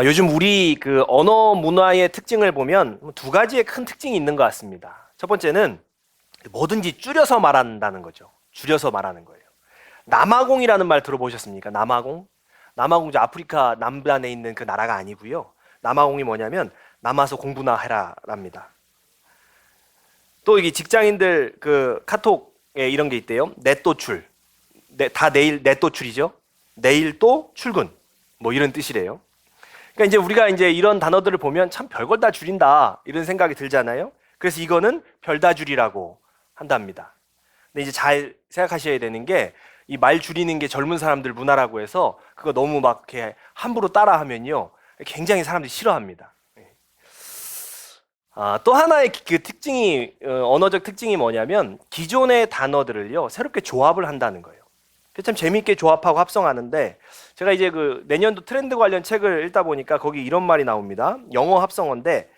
요즘 우리 그 언어 문화의 특징을 보면 두 가지의 큰 특징이 있는 것 같습니다. 첫 번째는 뭐든지 줄여서 말한다는 거죠. 줄여서 말하는 거예요. 남아공이라는 말 들어보셨습니까? 남아공? 남아공 이제 아프리카 남단에 있는 그 나라가 아니고요. 남아공이 뭐냐면 남아서 공부나 해라랍니다. 또 이게 직장인들 그 카톡에 이런 게 있대요. 넷도출. 다 내일 넷도출이죠. 내일 또 출근. 뭐 이런 뜻이래요. 그러니까 이제 우리가 이제 이런 단어들을 보면 참 별걸 다 줄인다 이런 생각이 들잖아요. 그래서 이거는 별다줄이라고 한답니다. 근데 이제 잘 생각하셔야 되는 게 이 말 줄이는 게 젊은 사람들 문화라고 해서 그거 너무 막 이렇게 함부로 따라하면요 굉장히 사람들이 싫어합니다. 또 하나의 그 특징이 언어적 특징이 뭐냐면 기존의 단어들을요 새롭게 조합을 한다는 거예요. 참 재미있게 조합하고 합성하는데 제가 이제 그 내년도 트렌드 관련 책을 읽다 보니까 거기 이런 말이 나옵니다. 영어 합성어인데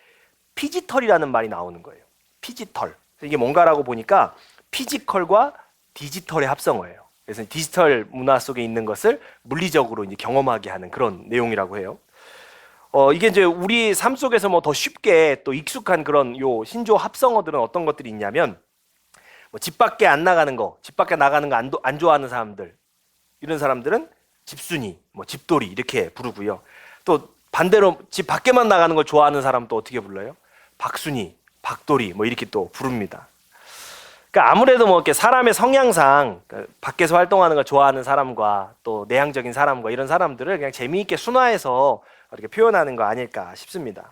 피지털이라는 말이 나오는 거예요. 피지털. 이게 뭔가라고 보니까 피지컬과 디지털의 합성어예요. 그래서 디지털 문화 속에 있는 것을 물리적으로 이제 경험하게 하는 그런 내용이라고 해요. 이게 이제 우리 삶 속에서 뭐 더 쉽게 또 익숙한 그런 요 신조 합성어들은 어떤 것들이 있냐면 뭐 집 밖에 안 나가는 거, 집 밖에 나가는 거 안 좋아하는 사람들 이런 사람들은 집순이, 뭐 집돌이 이렇게 부르고요. 또 반대로 집 밖에만 나가는 걸 좋아하는 사람은 또 어떻게 불러요? 박순이, 박돌이 뭐 이렇게 또 부릅니다. 그러니까 아무래도 뭐 이렇게 사람의 성향상 그러니까 밖에서 활동하는 걸 좋아하는 사람과 또 내향적인 사람과 이런 사람들을 그냥 재미있게 순화해서 이렇게 표현하는 거 아닐까 싶습니다.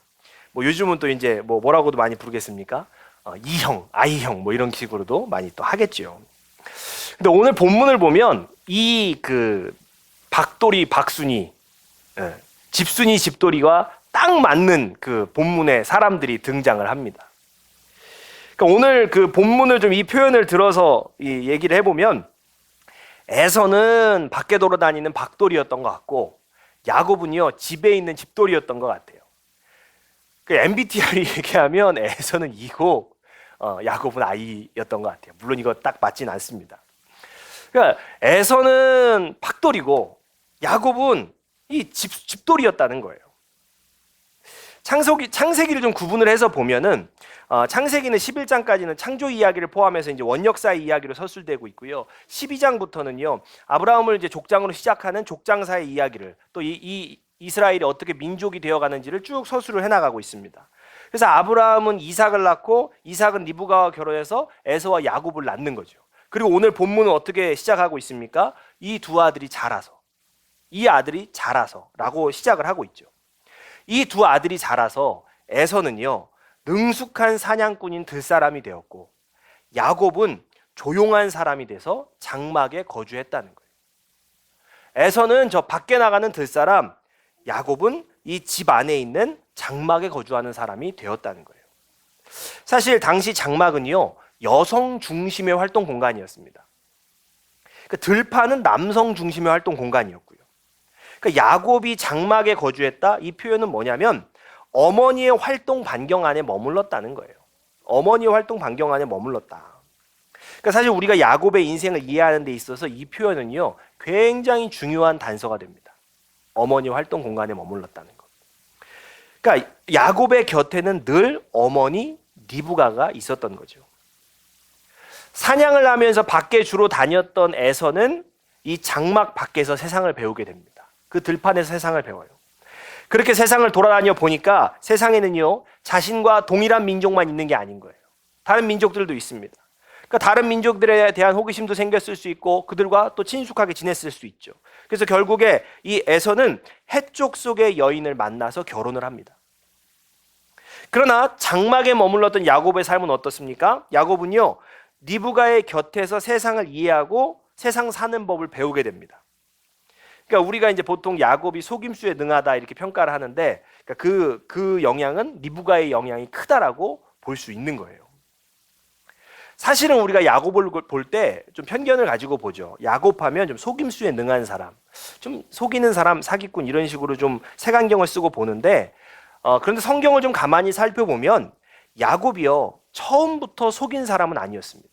뭐 요즘은 또 이제 뭐라고도 많이 부르겠습니까? 이형, 아이형 뭐 이런 식으로도 많이 또 하겠죠. 근데 오늘 본문을 보면 이 그 박돌이, 박순이, 집순이, 집돌이가 딱 맞는 그 본문에 사람들이 등장을 합니다. 그러니까 오늘 그 본문을 좀 이 표현을 들어서 이 얘기를 해보면 에서는 밖에 돌아다니는 박돌이였던 것 같고 야곱은요 집에 있는 집돌이였던 것 같아요. 그 MBTI를 얘기하면 에서는 이고 야곱은 아이였던 것 같아요. 물론 이거 딱 맞진 않습니다. 그러니까 에서는 박돌이고 야곱은 이 집돌이였다는 거예요. 창세기를 좀 구분을 해서 보면은 창세기는 11장까지는 창조 이야기를 포함해서 이제 원역사의 이야기로 서술되고 있고요. 12장부터는요 아브라함을 이제 족장으로 시작하는 족장사의 이야기를 또 이 이스라엘이 어떻게 민족이 되어가는지를 쭉 서술을 해나가고 있습니다. 그래서 아브라함은 이삭을 낳고 이삭은 리브가와 결혼해서 에서와 야곱을 낳는 거죠. 그리고 오늘 본문은 어떻게 시작하고 있습니까? 이 두 아들이 자라서라고 시작을 하고 있죠. 이 두 아들이 자라서 에서는요 능숙한 사냥꾼인 들사람이 되었고 야곱은 조용한 사람이 돼서 장막에 거주했다는 거예요. 에서는 저 밖에 나가는 들사람, 야곱은 이 집 안에 있는 장막에 거주하는 사람이 되었다는 거예요. 사실 당시 장막은요 여성 중심의 활동 공간이었습니다. 그러니까 들판은 남성 중심의 활동 공간이었고요. 그러니까 야곱이 장막에 거주했다 이 표현은 뭐냐면 어머니의 활동 반경 안에 머물렀다는 거예요. 어머니의 활동 반경 안에 머물렀다. 그러니까 사실 우리가 야곱의 인생을 이해하는 데 있어서 이 표현은요 굉장히 중요한 단서가 됩니다. 어머니 활동 공간에 머물렀다는 것. 그러니까 야곱의 곁에는 늘 어머니 리브가가 있었던 거죠. 사냥을 하면서 밖에 주로 다녔던 에서는 이 장막 밖에서 세상을 배우게 됩니다. 그 들판에서 세상을 배워요. 그렇게 세상을 돌아다녀 보니까 세상에는요 자신과 동일한 민족만 있는 게 아닌 거예요. 다른 민족들도 있습니다. 그러니까 다른 민족들에 대한 호기심도 생겼을 수 있고 그들과 또 친숙하게 지냈을 수 있죠. 그래서 결국에 이 에서는 해쪽 속의 여인을 만나서 결혼을 합니다. 그러나 장막에 머물렀던 야곱의 삶은 어떻습니까? 야곱은요 리브가의 곁에서 세상을 이해하고 세상 사는 법을 배우게 됩니다. 그러니까 우리가 이제 보통 야곱이 속임수에 능하다 이렇게 평가를 하는데 그러니까 그 영향은 리브가의 영향이 크다라고 볼 수 있는 거예요. 사실은 우리가 야곱을 볼 때 좀 편견을 가지고 보죠. 야곱하면 좀 속임수에 능한 사람, 좀 속이는 사람, 사기꾼 이런 식으로 좀 색안경을 쓰고 보는데 그런데 성경을 좀 가만히 살펴보면 야곱이요 처음부터 속인 사람은 아니었습니다.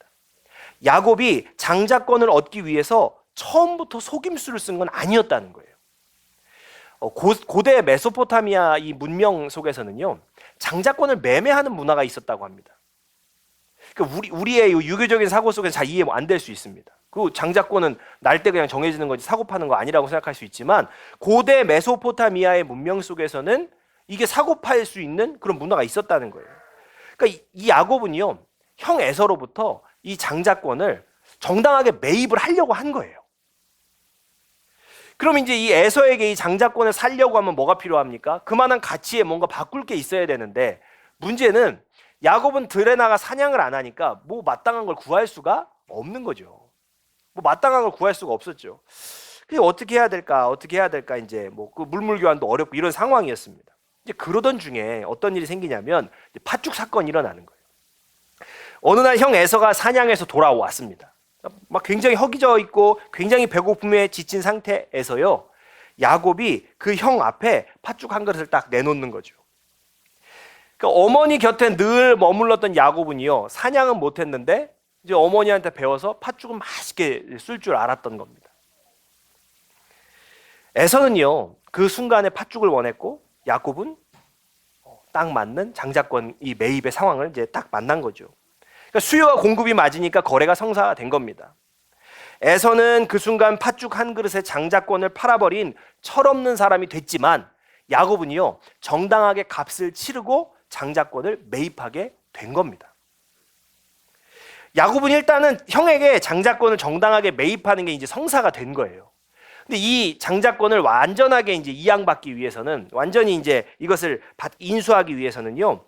야곱이 장자권을 얻기 위해서 처음부터 속임수를 쓴 건 아니었다는 거예요. 고대 메소포타미아 이 문명 속에서는요, 장자권을 매매하는 문화가 있었다고 합니다. 그러니까 우리의 유교적인 사고 속에서 잘 이해 안 될 수 있습니다. 그 장자권은 날 때 그냥 정해지는 거지 사고 파는 거 아니라고 생각할 수 있지만, 고대 메소포타미아의 문명 속에서는 이게 사고 팔 수 있는 그런 문화가 있었다는 거예요. 그러니까 이 야곱은요, 형 에서로부터 이 장자권을 정당하게 매입을 하려고 한 거예요. 그럼 이제 이 에서에게 이 장자권을 살려고 하면 뭐가 필요합니까? 그만한 가치에 뭔가 바꿀 게 있어야 되는데, 문제는 야곱은 들에 나가 사냥을 안 하니까 뭐 마땅한 걸 구할 수가 없는 거죠. 뭐 마땅한 걸 구할 수가 없었죠. 그래서 어떻게 해야 될까? 이제 뭐 그 물물 교환도 어렵고 이런 상황이었습니다. 이제 그러던 중에 어떤 일이 생기냐면 팥죽 사건이 일어나는 거예요. 어느 날 형 에서가 사냥해서 돌아왔습니다. 막 굉장히 허기져 있고 굉장히 배고픔에 지친 상태에서요, 야곱이 그 형 앞에 팥죽 한 그릇을 딱 내놓는 거죠. 그러니까 어머니 곁에 늘 머물렀던 야곱은요, 사냥은 못했는데 이제 어머니한테 배워서 팥죽은 맛있게 쓸 줄 알았던 겁니다. 에서는요, 그 순간에 팥죽을 원했고, 야곱은 딱 맞는 장자권 이 매입의 상황을 이제 딱 만난 거죠. 그러니까 수요와 공급이 맞으니까 거래가 성사된 겁니다. 에서는 그 순간 팥죽 한 그릇에 장자권을 팔아버린 철없는 사람이 됐지만, 야곱은요, 정당하게 값을 치르고 장자권을 매입하게 된 겁니다. 야곱은 일단은 형에게 장자권을 정당하게 매입하는 게 이제 성사가 된 거예요. 근데 이 장자권을 완전하게 이제 이양받기 위해서는, 완전히 이제 이것을 인수하기 위해서는요,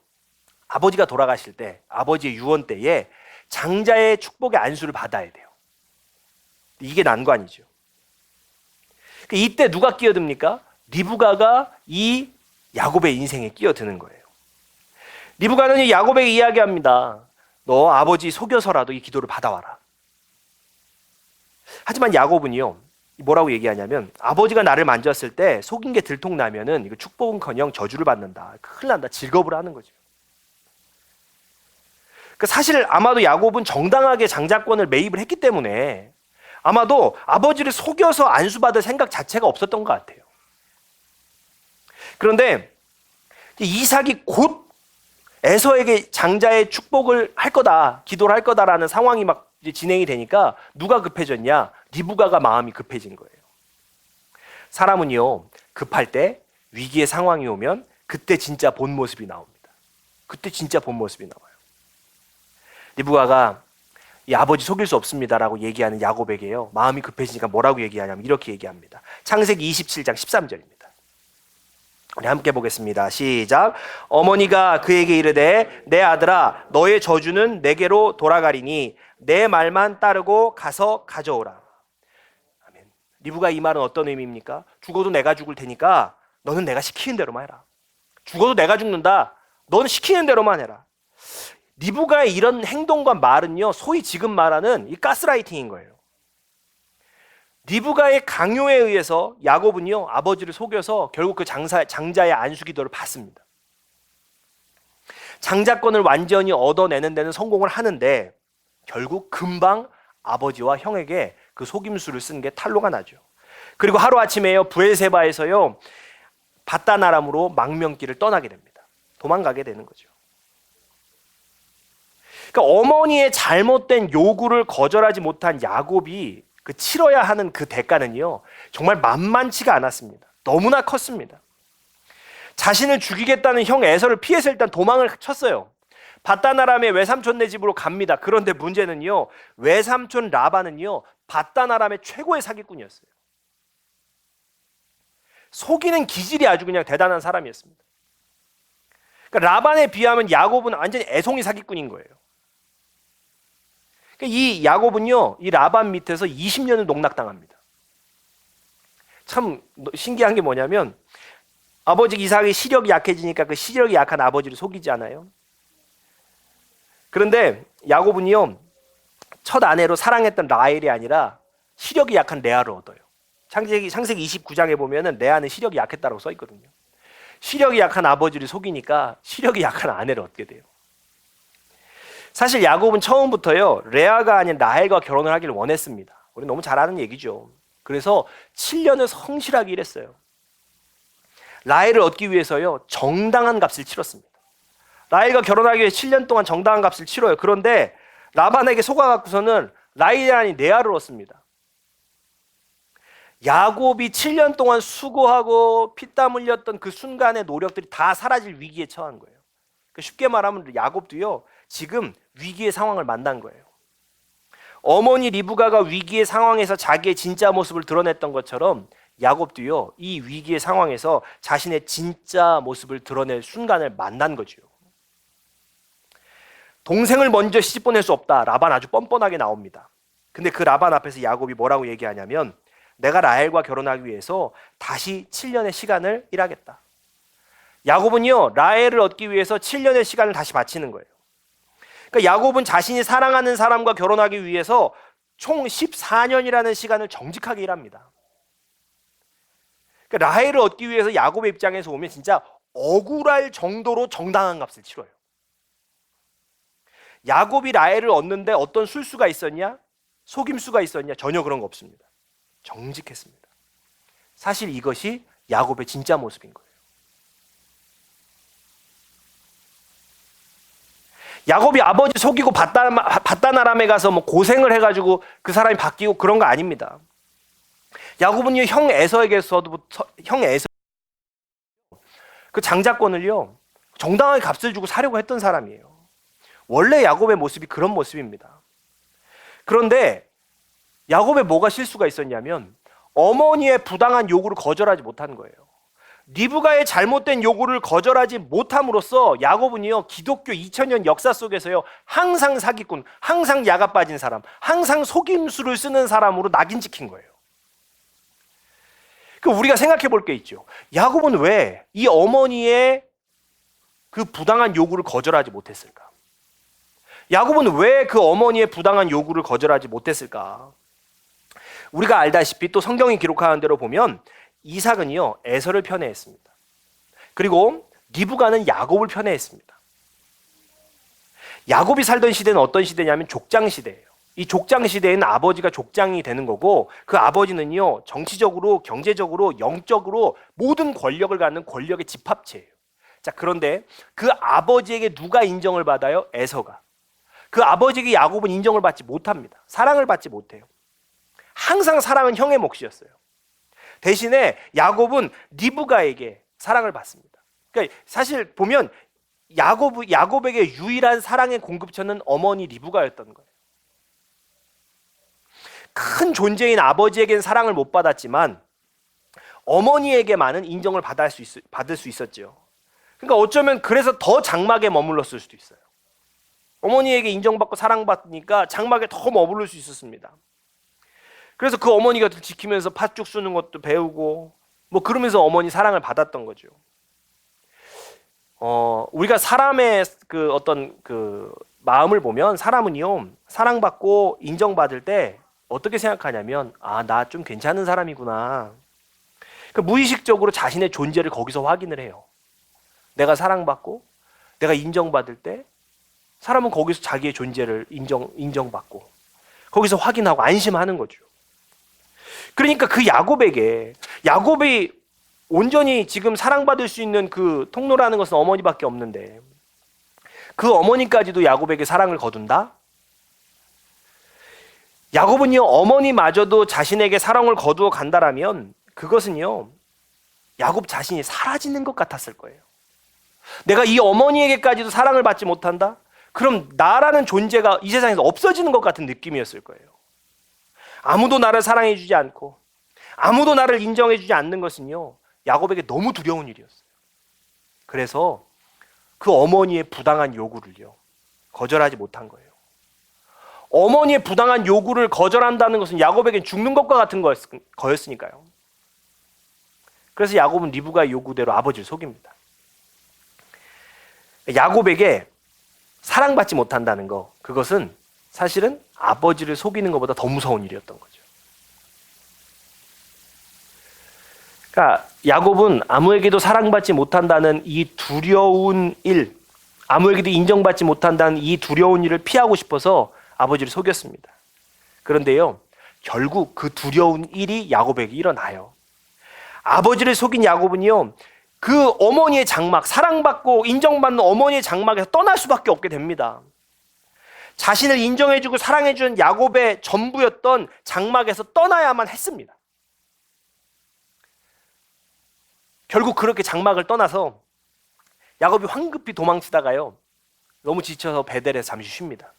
아버지가 돌아가실 때, 아버지의 유언 때에 장자의 축복의 안수를 받아야 돼요. 이게 난관이죠. 이때 누가 끼어듭니까? 리브가가 이 야곱의 인생에 끼어드는 거예요. 리브가는 이 야곱에게 이야기합니다. 너 아버지 속여서라도 이 기도를 받아와라. 하지만 야곱은요, 뭐라고 얘기하냐면, 아버지가 나를 만졌을 때 속인 게 들통나면은 이거 축복은커녕 저주를 받는다. 큰일 난다. 질겁을 하는 거죠. 사실 아마도 야곱은 정당하게 장자권을 매입을 했기 때문에 아마도 아버지를 속여서 안수받을 생각 자체가 없었던 것 같아요. 그런데 이삭이 곧 에서에게 장자의 축복을 할 거다, 기도를 할 거다라는 상황이 막 이제 진행이 되니까 누가 급해졌냐? 리브가가 마음이 급해진 거예요. 사람은요, 급할 때, 위기의 상황이 오면 그때 진짜 본 모습이 나옵니다. 그때 진짜 본 모습이 나와요. 리브가가 이 아버지 속일 수 없습니다라고 얘기하는 야곱에게요, 마음이 급해지니까 뭐라고 얘기하냐면 이렇게 얘기합니다. 창세기 27장 13절입니다. 우리 함께 보겠습니다. 시작. 어머니가 그에게 이르되 내 아들아 너의 저주는 내게로 돌아가리니 내 말만 따르고 가서 가져오라. 아멘. 리브가 이 말은 어떤 의미입니까? 죽어도 내가 죽을 테니까 너는 내가 시키는 대로만 해라. 죽어도 내가 죽는다. 너는 시키는 대로만 해라. 리브가의 이런 행동과 말은요, 소위 지금 말하는 이 가스라이팅인 거예요. 리브가의 강요에 의해서 야곱은요, 아버지를 속여서 결국 그 장자의 안수 기도를 받습니다. 장자권을 완전히 얻어내는 데는 성공을 하는데 결국 금방 아버지와 형에게 그 속임수를 쓴 게 탄로가 나죠. 그리고 하루아침에요, 브엘세바에서요, 바단 아람으로 망명길을 떠나게 됩니다. 도망가게 되는 거죠. 그러니까 어머니의 잘못된 요구를 거절하지 못한 야곱이 그 치러야 하는 그 대가는요, 정말 만만치가 않았습니다. 너무나 컸습니다. 자신을 죽이겠다는 형 에서를 피해서 일단 도망을 쳤어요. 바단 아람의 외삼촌네 집으로 갑니다. 그런데 문제는요, 외삼촌 라반은요, 바단 아람의 최고의 사기꾼이었어요. 속이는 기질이 아주 그냥 대단한 사람이었습니다. 그러니까 라반에 비하면 야곱은 완전히 애송이 사기꾼인 거예요. 이 야곱은요, 이 라반 밑에서 20년을 농락당합니다. 참 신기한 게 뭐냐면, 아버지 이삭의 시력이 약해지니까 그 시력이 약한 아버지를 속이지 않아요? 그런데 야곱은요, 첫 아내로 사랑했던 라헬이 아니라 시력이 약한 레아를 얻어요. 창세기 29장에 보면은 레아는 시력이 약했다고 써 있거든요. 시력이 약한 아버지를 속이니까 시력이 약한 아내를 얻게 돼요. 사실 야곱은 처음부터요, 레아가 아닌 라헬과 결혼을 하기를 원했습니다. 우리 너무 잘 아는 얘기죠. 그래서 7년을 성실하게 일했어요. 라헬을 얻기 위해서요 정당한 값을 치렀습니다. 라헬과 결혼하기 위해 7년 동안 정당한 값을 치러요. 그런데 라반에게 속아갖고서는 라헬이 아닌 레아를 얻습니다. 야곱이 7년 동안 수고하고 피땀 흘렸던 그 순간의 노력들이 다 사라질 위기에 처한 거예요. 쉽게 말하면 야곱도요 지금 위기의 상황을 만난 거예요. 어머니 리브가가 위기의 상황에서 자기의 진짜 모습을 드러냈던 것처럼 야곱도요 이 위기의 상황에서 자신의 진짜 모습을 드러낼 순간을 만난 거죠. 동생을 먼저 시집 보낼 수 없다. 라반 아주 뻔뻔하게 나옵니다. 근데 그 라반 앞에서 야곱이 뭐라고 얘기하냐면 내가 라헬과 결혼하기 위해서 다시 7년의 시간을 일하겠다. 야곱은요 라헬을 얻기 위해서 7년의 시간을 다시 바치는 거예요. 그러니까 야곱은 자신이 사랑하는 사람과 결혼하기 위해서 총 14년이라는 시간을 정직하게 일합니다. 그러니까 라헬을 얻기 위해서 야곱의 입장에서 보면 진짜 억울할 정도로 정당한 값을 치러요. 야곱이 라헬을 얻는데 어떤 술수가 있었냐? 속임수가 있었냐? 전혀 그런 거 없습니다. 정직했습니다. 사실 이것이 야곱의 진짜 모습인 거예요. 야곱이 아버지 속이고 바단 아람에 가서 뭐 고생을 해가지고 그 사람이 바뀌고 그런 거 아닙니다. 야곱은요 형 에서에게서부터 형 에서 그 장자권을요 정당하게 값을 주고 사려고 했던 사람이에요. 원래 야곱의 모습이 그런 모습입니다. 그런데 야곱에 뭐가 실수가 있었냐면 어머니의 부당한 요구를 거절하지 못한 거예요. 리브가의 잘못된 요구를 거절하지 못함으로써 야곱은요 기독교 2000년 역사 속에서요 항상 사기꾼, 항상 야가 빠진 사람, 항상 속임수를 쓰는 사람으로 낙인 찍힌 거예요. 우리가 생각해 볼 게 있죠. 야곱은 왜 이 어머니의 그 부당한 요구를 거절하지 못했을까? 야곱은 왜 그 어머니의 부당한 요구를 거절하지 못했을까? 우리가 알다시피 또 성경이 기록하는 대로 보면 이삭은요 에서를 편애했습니다. 그리고 리브가는 야곱을 편애했습니다. 야곱이 살던 시대는 어떤 시대냐면 족장 시대예요. 이 족장 시대에는 아버지가 족장이 되는 거고 그 아버지는요 정치적으로, 경제적으로, 영적으로 모든 권력을 갖는 권력의 집합체예요. 자, 그런데 그 아버지에게 누가 인정을 받아요? 에서가. 그 아버지에게 야곱은 인정을 받지 못합니다. 사랑을 받지 못해요. 항상 사랑은 형의 몫이었어요. 대신에 야곱은 리브가에게 사랑을 받습니다. 그러니까 사실 보면 야곱에게 유일한 사랑의 공급처는 어머니 리브가였던 거예요. 큰 존재인 아버지에게는 사랑을 못 받았지만 어머니에게만은 인정을 받을 수 있었죠. 그러니까 어쩌면 그래서 더 장막에 머물렀을 수도 있어요. 어머니에게 인정받고 사랑받으니까 장막에 더 머무를 수 있었습니다. 그래서 그 어머니가 지키면서 팥죽 쏘는 것도 배우고 뭐 그러면서 어머니 사랑을 받았던 거죠. 우리가 사람의 그 어떤 그 마음을 보면 사람은요 사랑받고 인정받을 때 어떻게 생각하냐면 나 좀 괜찮은 사람이구나. 무의식적으로 자신의 존재를 거기서 확인을 해요. 내가 사랑받고 내가 인정받을 때 사람은 거기서 자기의 존재를 인정받고 거기서 확인하고 안심하는 거죠. 그러니까 그 야곱이 온전히 지금 사랑받을 수 있는 그 통로라는 것은 어머니밖에 없는데 그 어머니까지도 야곱에게 사랑을 거둔다? 야곱은요 어머니마저도 자신에게 사랑을 거두어 간다라면 그것은요 야곱 자신이 사라지는 것 같았을 거예요. 내가 이 어머니에게까지도 사랑을 받지 못한다? 그럼 나라는 존재가 이 세상에서 없어지는 것 같은 느낌이었을 거예요. 아무도 나를 사랑해 주지 않고 아무도 나를 인정해 주지 않는 것은요 야곱에게 너무 두려운 일이었어요. 그래서 그 어머니의 부당한 요구를요 거절하지 못한 거예요. 어머니의 부당한 요구를 거절한다는 것은 야곱에겐 죽는 것과 같은 거였으니까요. 그래서 야곱은 리브가의 요구대로 아버지를 속입니다. 야곱에게 사랑받지 못한다는 거, 그것은 사실은 아버지를 속이는 것보다 더 무서운 일이었던 거죠. 그러니까 야곱은 아무에게도 사랑받지 못한다는 이 두려운 일, 아무에게도 인정받지 못한다는 이 두려운 일을 피하고 싶어서 아버지를 속였습니다. 그런데요, 결국 그 두려운 일이 야곱에게 일어나요. 아버지를 속인 야곱은요, 그 어머니의 장막, 사랑받고 인정받는 어머니의 장막에서 떠날 수밖에 없게 됩니다. 자신을 인정해주고 사랑해주는 야곱의 전부였던 장막에서 떠나야만 했습니다. 결국 그렇게 장막을 떠나서 야곱이 황급히 도망치다가요, 너무 지쳐서 베델에서 잠시 쉽니다.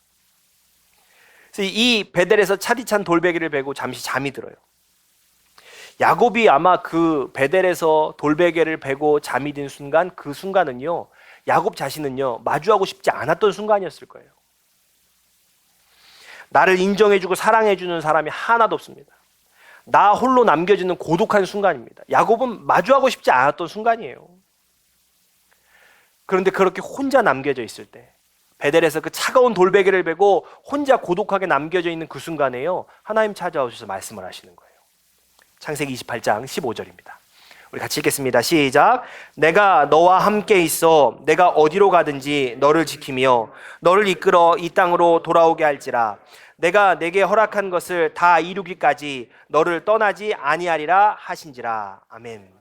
그래서 이 베델에서 차디찬 돌베개를 베고 잠시 잠이 들어요. 야곱이 아마 그 베델에서 돌베개를 베고 잠이 든 순간, 그 순간은요, 야곱 자신은요, 마주하고 싶지 않았던 순간이었을 거예요. 나를 인정해주고 사랑해주는 사람이 하나도 없습니다. 나 홀로 남겨지는 고독한 순간입니다. 야곱은 마주하고 싶지 않았던 순간이에요. 그런데 그렇게 혼자 남겨져 있을 때, 베델에서 그 차가운 돌베개를 베고 혼자 고독하게 남겨져 있는 그 순간에요, 하나님 찾아오셔서 말씀을 하시는 거예요. 창세기 28장 15절입니다. 우리 같이 읽겠습니다. 시작. 내가 너와 함께 있어 내가 어디로 가든지 너를 지키며 너를 이끌어 이 땅으로 돌아오게 할지라. 내가 내게 허락한 것을 다 이루기까지 너를 떠나지 아니하리라 하신지라. 아멘.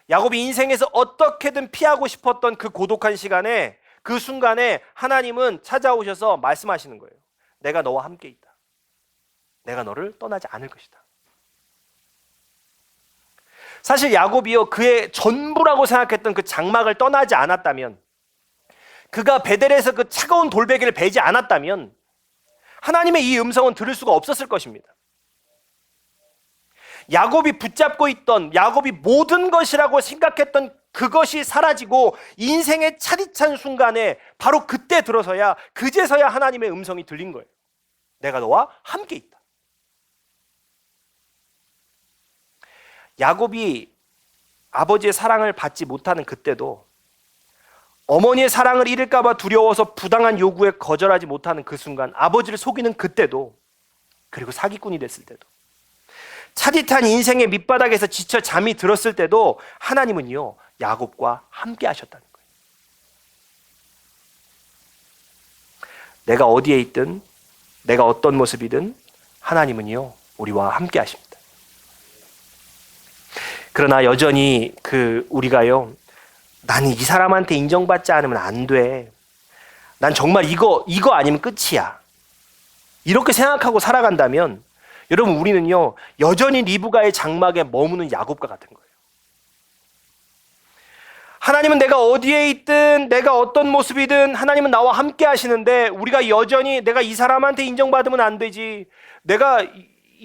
야곱이 인생에서 어떻게든 피하고 싶었던 그 고독한 시간에, 그 순간에 하나님은 찾아오셔서 말씀하시는 거예요. 내가 너와 함께 있다. 내가 너를 떠나지 않을 것이다. 사실 야곱이요, 그의 전부라고 생각했던 그 장막을 떠나지 않았다면, 그가 베델에서 그 차가운 돌베개를 베지 않았다면 하나님의 이 음성은 들을 수가 없었을 것입니다. 야곱이 붙잡고 있던, 야곱이 모든 것이라고 생각했던 그것이 사라지고 인생의 차디찬 순간에 바로 그때 들어서야, 그제서야 하나님의 음성이 들린 거예요. 내가 너와 함께 있다. 야곱이 아버지의 사랑을 받지 못하는 그때도, 어머니의 사랑을 잃을까 봐 두려워서 부당한 요구에 거절하지 못하는 그 순간, 아버지를 속이는 그때도, 그리고 사기꾼이 됐을 때도, 차디찬 인생의 밑바닥에서 지쳐 잠이 들었을 때도 하나님은요, 야곱과 함께 하셨다는 거예요. 내가 어디에 있든, 내가 어떤 모습이든 하나님은요, 우리와 함께 하십니다. 그러나 여전히 우리가요, 나는 이 사람한테 인정받지 않으면 안 돼. 난 정말 이거 아니면 끝이야. 이렇게 생각하고 살아간다면 여러분, 우리는요, 여전히 리브가의 장막에 머무는 야곱과 같은 거예요. 하나님은 내가 어디에 있든, 내가 어떤 모습이든 하나님은 나와 함께 하시는데, 우리가 여전히 내가 이 사람한테 인정받으면 안 되지, 내가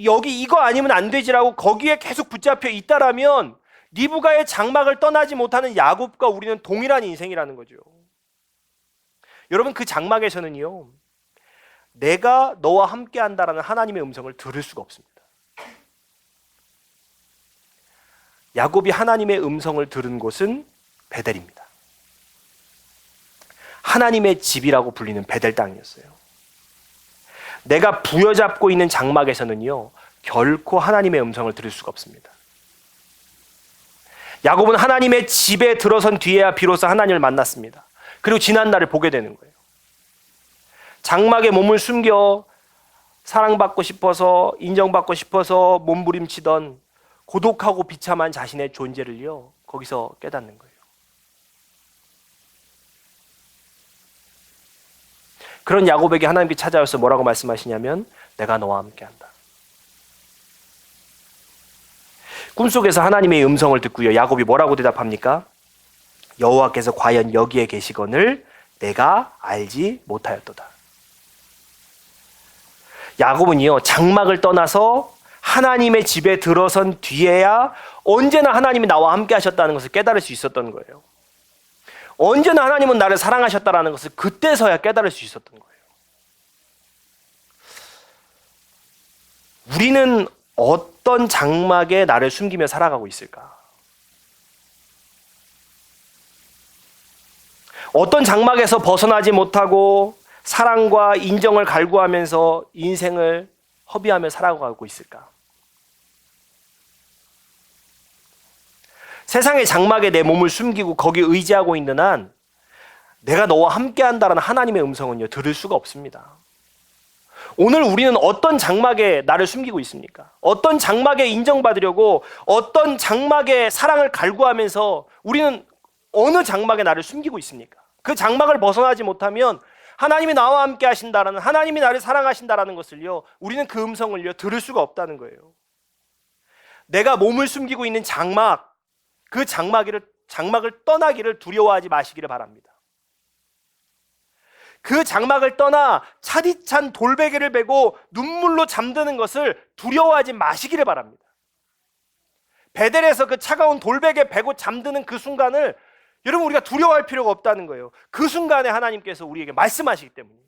여기 이거 아니면 안 되지라고 거기에 계속 붙잡혀 있다라면 리브가의 장막을 떠나지 못하는 야곱과 우리는 동일한 인생이라는 거죠. 여러분, 그 장막에서는요, 내가 너와 함께 한다라는 하나님의 음성을 들을 수가 없습니다. 야곱이 하나님의 음성을 들은 곳은 베델입니다. 하나님의 집이라고 불리는 베델 땅이었어요. 내가 부여잡고 있는 장막에서는요, 결코 하나님의 음성을 들을 수가 없습니다. 야곱은 하나님의 집에 들어선 뒤에야 비로소 하나님을 만났습니다. 그리고 지난 날을 보게 되는 거예요. 장막에 몸을 숨겨 사랑받고 싶어서, 인정받고 싶어서 몸부림치던 고독하고 비참한 자신의 존재를요, 거기서 깨닫는 거예요. 그런 야곱에게 하나님께 찾아와서 뭐라고 말씀하시냐면, 내가 너와 함께한다. 꿈속에서 하나님의 음성을 듣고요, 야곱이 뭐라고 대답합니까? 여호와께서 과연 여기에 계시거늘 내가 알지 못하였도다. 야곱은요, 장막을 떠나서 하나님의 집에 들어선 뒤에야 언제나 하나님이 나와 함께 하셨다는 것을 깨달을 수 있었던 거예요. 언제나 하나님은 나를 사랑하셨다는 것을 그때서야 깨달을 수 있었던 거예요. 우리는 어떤 장막에 나를 숨기며 살아가고 있을까? 어떤 장막에서 벗어나지 못하고 사랑과 인정을 갈구하면서 인생을 허비하며 살아가고 있을까? 세상의 장막에 내 몸을 숨기고 거기 의지하고 있는 한 내가 너와 함께 한다는 하나님의 음성은요, 들을 수가 없습니다. 오늘 우리는 어떤 장막에 나를 숨기고 있습니까? 어떤 장막에 인정받으려고 어떤 장막에 사랑을 갈구하면서 우리는 어느 장막에 나를 숨기고 있습니까? 그 장막을 벗어나지 못하면 하나님이 나와 함께 하신다라는, 하나님이 나를 사랑하신다라는 것을요, 우리는 그 음성을요 들을 수가 없다는 거예요. 내가 몸을 숨기고 있는 장막, 그 장막을 떠나기를 두려워하지 마시기를 바랍니다. 그 장막을 떠나 차디찬 돌베개를 베고 눈물로 잠드는 것을 두려워하지 마시기를 바랍니다. 베델에서 그 차가운 돌베개 베고 잠드는 그 순간을 여러분 우리가 두려워할 필요가 없다는 거예요. 그 순간에 하나님께서 우리에게 말씀하시기 때문이에요.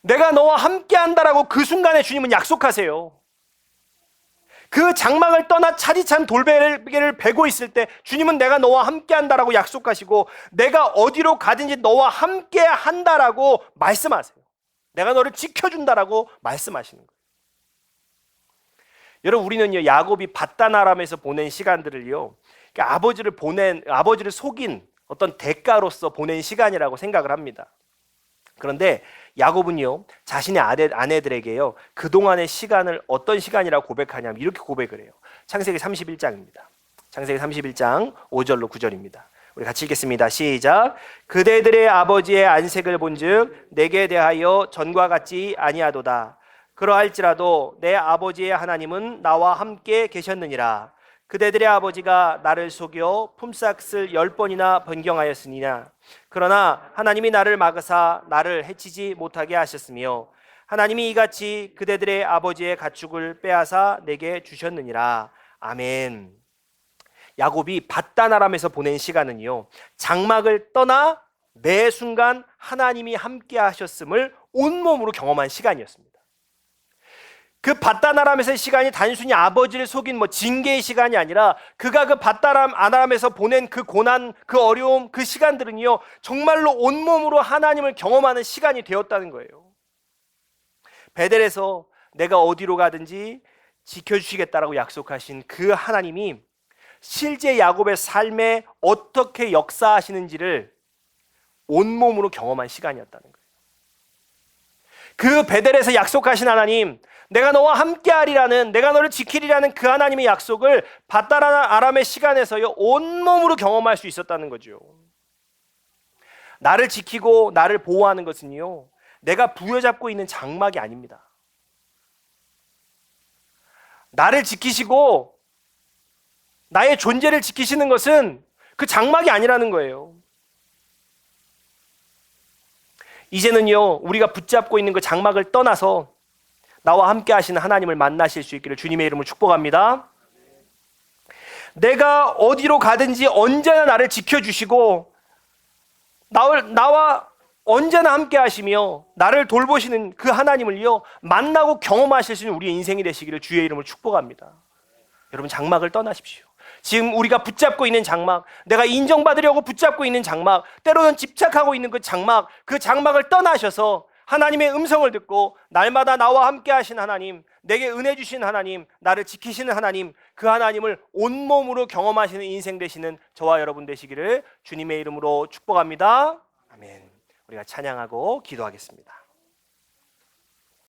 내가 너와 함께 한다라고 그 순간에 주님은 약속하세요. 그 장막을 떠나 차디찬 돌베개를 베고 있을 때 주님은 내가 너와 함께 한다라고 약속하시고, 내가 어디로 가든지 너와 함께 한다라고 말씀하세요. 내가 너를 지켜준다라고 말씀하시는 거예요. 여러분, 우리는요 야곱이 밧단 아람에서 보낸 시간들을요 아버지를 속인 어떤 대가로서 보낸 시간이라고 생각을 합니다. 그런데 야곱은요 자신의 아내들에게요 그동안의 시간을 어떤 시간이라고 고백하냐면 이렇게 고백을 해요. 창세기 31장입니다. 창세기 31장 5절로 9절입니다. 우리 같이 읽겠습니다. 시작. 그대들의 아버지의 안색을 본즉 내게 대하여 전과 같지 아니하도다. 그러할지라도 내 아버지의 하나님은 나와 함께 계셨느니라. 그대들의 아버지가 나를 속여 품삯을 10번이나 변경하였으니나 그러나 하나님이 나를 막으사 나를 해치지 못하게 하셨으며 하나님이 이같이 그대들의 아버지의 가축을 빼앗아 내게 주셨느니라. 아멘. 야곱이 밧단 아람에서 보낸 시간은요 장막을 떠나 매 순간 하나님이 함께 하셨음을 온몸으로 경험한 시간이었습니다. 그 밧단 아람에서의 시간이 단순히 아버지를 속인 징계의 시간이 아니라 그가 그 밧단 아람에서 보낸 그 고난, 그 어려움, 그 시간들은요 정말로 온몸으로 하나님을 경험하는 시간이 되었다는 거예요. 베델에서 내가 어디로 가든지 지켜주시겠다라고 약속하신 그 하나님이 실제 야곱의 삶에 어떻게 역사하시는지를 온몸으로 경험한 시간이었다는 거예요. 그 베델에서 약속하신 하나님, 내가 너와 함께하리라는, 내가 너를 지키리라는 그 하나님의 약속을 밧단 아람의 시간에서요 온몸으로 경험할 수 있었다는 거죠. 나를 지키고 나를 보호하는 것은요 내가 부여잡고 있는 장막이 아닙니다. 나를 지키시고 나의 존재를 지키시는 것은 그 장막이 아니라는 거예요. 이제는요 우리가 붙잡고 있는 그 장막을 떠나서 나와 함께 하시는 하나님을 만나실 수 있기를 주님의 이름으로 축복합니다. 내가 어디로 가든지 언제나 나를 지켜주시고 나와 언제나 함께 하시며 나를 돌보시는 그 하나님을요 만나고 경험하실 수 있는 우리의 인생이 되시기를 주의 이름으로 축복합니다. 여러분, 장막을 떠나십시오. 지금 우리가 붙잡고 있는 장막, 내가 인정받으려고 붙잡고 있는 장막, 때로는 집착하고 있는 그 장막을 떠나셔서 하나님의 음성을 듣고 날마다 나와 함께 하신 하나님, 내게 은혜 주신 하나님, 나를 지키시는 하나님, 그 하나님을 온몸으로 경험하시는 인생 되시는 저와 여러분 되시기를 주님의 이름으로 축복합니다. 아멘. 우리가 찬양하고 기도하겠습니다.